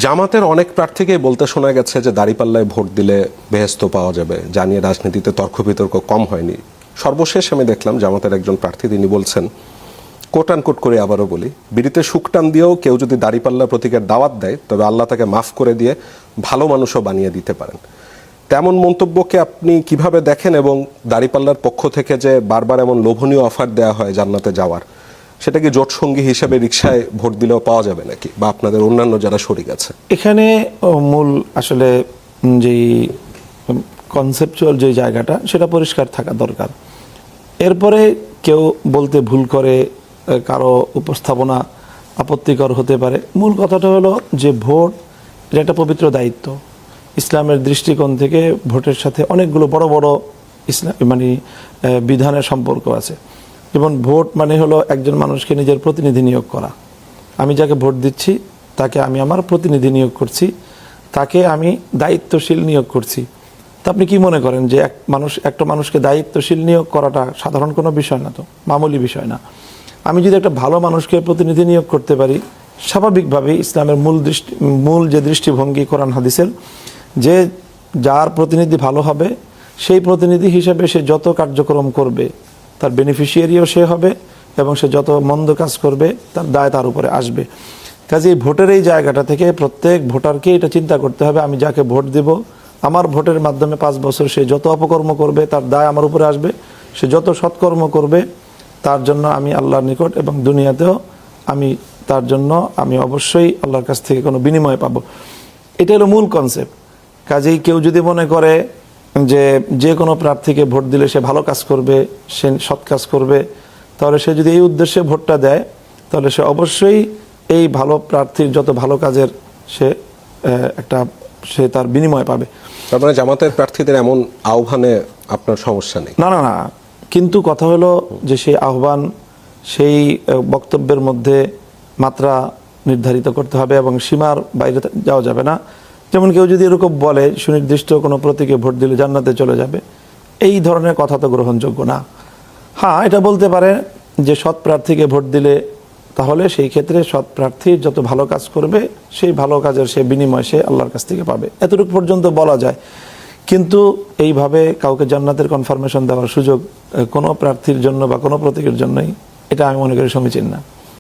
জামাতের অনেক প্রার্থীকেই বলতে শোনা গেছে যে দাঁড়িপাল্লায় ভোট দিলে বেহেস্ত পাওয়া যাবে, জানিয়ে রাজনীতিতে তর্ক বিতর্ক কম হয়নি। সর্বশেষ আমি দেখলাম জামাতের একজন প্রার্থী তিনি বলছেন, কোট আনকোট করে আবারও বলি, বিড়িতে শুকটান দিয়েও কেউ যদি দাঁড়িপাল্লা প্রতীকের দাওয়াত দেয় তবে আল্লাহ তাকে মাফ করে দিয়ে ভালো মানুষও বানিয়ে দিতে পারেন। তেমন মন্তব্যকে আপনি কিভাবে দেখেন, এবং দাঁড়িপাল্লার পক্ষ থেকে যে বারবার এমন লোভনীয় অফার দেওয়া হয় জান্নাতে যাওয়ার, সেটা কি জোট সঙ্গী হিসেবে রিকশায় ভোট দিলেও পাওয়া যাবে নাকি, বা আপনাদের অন্যান্য যারা শরিক আছে? এখানে মূল আসলে যেই কনসেপচুয়াল যে জায়গাটা সেটা পরিষ্কার থাকা দরকার। এরপরে কেউ বলতে ভুল করে, কারো উপস্থাপনা আপত্তিকর হতে পারে। মূল কথাটা হলো যে ভোট এটা একটা পবিত্র দায়িত্ব। ইসলামের দৃষ্টিকোণ থেকে ভোটের সাথে অনেকগুলো বড় বড় ইসলাম বিধানের সম্পর্ক আছে। যেমন ভোট মানে হলো একজন মানুষকে নিজের প্রতিনিধি নিয়োগ করা। আমি যাকে ভোট দিচ্ছি তাকে আমি আমার প্রতিনিধি নিয়োগ করছি, তাকে আমি দায়িত্বশীল নিয়োগ করছি। তা আপনি কি মনে করেন যে একটা মানুষকে দায়িত্বশীল নিয়োগ করাটা সাধারণ কোনো বিষয় না, তো মামুলি বিষয় না। আমি যদি একটা ভালো মানুষকে প্রতিনিধি নিয়োগ করতে পারি, স্বাভাবিকভাবেই ইসলামের মূল যে দৃষ্টিভঙ্গি কোরআন হাদিসের, যে যার প্রতিনিধি ভালো হবে সেই প্রতিনিধি হিসেবে সে যত কার্যক্রম করবে তার বেনিফিশিয়ারিও সে হবে, এবং সে যত মন্দ কাজ করবে তার দায় তার উপরে আসবে। কাজেই ভোটের এই জায়গাটা থেকে প্রত্যেক ভোটারকে এটা চিন্তা করতে হবে, আমি যাকে ভোট দেব আমার ভোটের মাধ্যমে 5 বছর সে যত অপকর্ম করবে তার দায় আমার উপরে আসবে, সে যত সৎকর্ম করবে তার জন্য আমি আল্লাহর নিকট এবং দুনিয়াতেও আমি তার জন্য আমি অবশ্যই আল্লাহর কাছ থেকে কোনো বিনিময় পাবো। এটা হলো মূল কনসেপ্ট। কাজেই কেউ যদি মনে করে যে কোনো প্রার্থীকে ভোট দিলে সে ভালো কাজ করবে, সে সৎ কাজ করবে, তাহলে সে যদি এই উদ্দেশ্যে ভোটটা দেয় তাহলে সে অবশ্যই এই ভালো প্রার্থীর যত ভালো কাজের সে তার বিনিময় পাবে। তার মানে জামাতের প্রার্থীদের এমন আহ্বানে আপনার সমস্যা নেই? না না না, কিন্তু কথা হলো যে সেই আহ্বান, সেই বক্তব্যের মধ্যে মাত্রা নির্ধারিত করতে হবে এবং সীমার বাইরে যাওয়া যাবে না। যেমন কেউ যদি এরকম বলে সুনির্দিষ্ট কোনো প্রতীকে ভোট দিলে জান্নাতে চলে যাবে, এই ধরনের কথা তো গ্রহণযোগ্য না। হ্যাঁ, এটা বলতে পারে যে সৎ প্রার্থীকে ভোট দিলে তাহলে সেই ক্ষেত্রে সৎ প্রার্থী যত ভালো কাজ করবে সেই ভালো কাজের সে বিনিময় সে আল্লাহর কাছ থেকে পাবে, এতটুকু পর্যন্ত বলা যায়। কিন্তু এইভাবে কাউকে জান্নাতের কনফার্মেশন দেওয়ার সুযোগ কোনো প্রার্থীর জন্য বা কোনো প্রতীকের জন্যই, এটা আমি মনে করি সমীচীন না।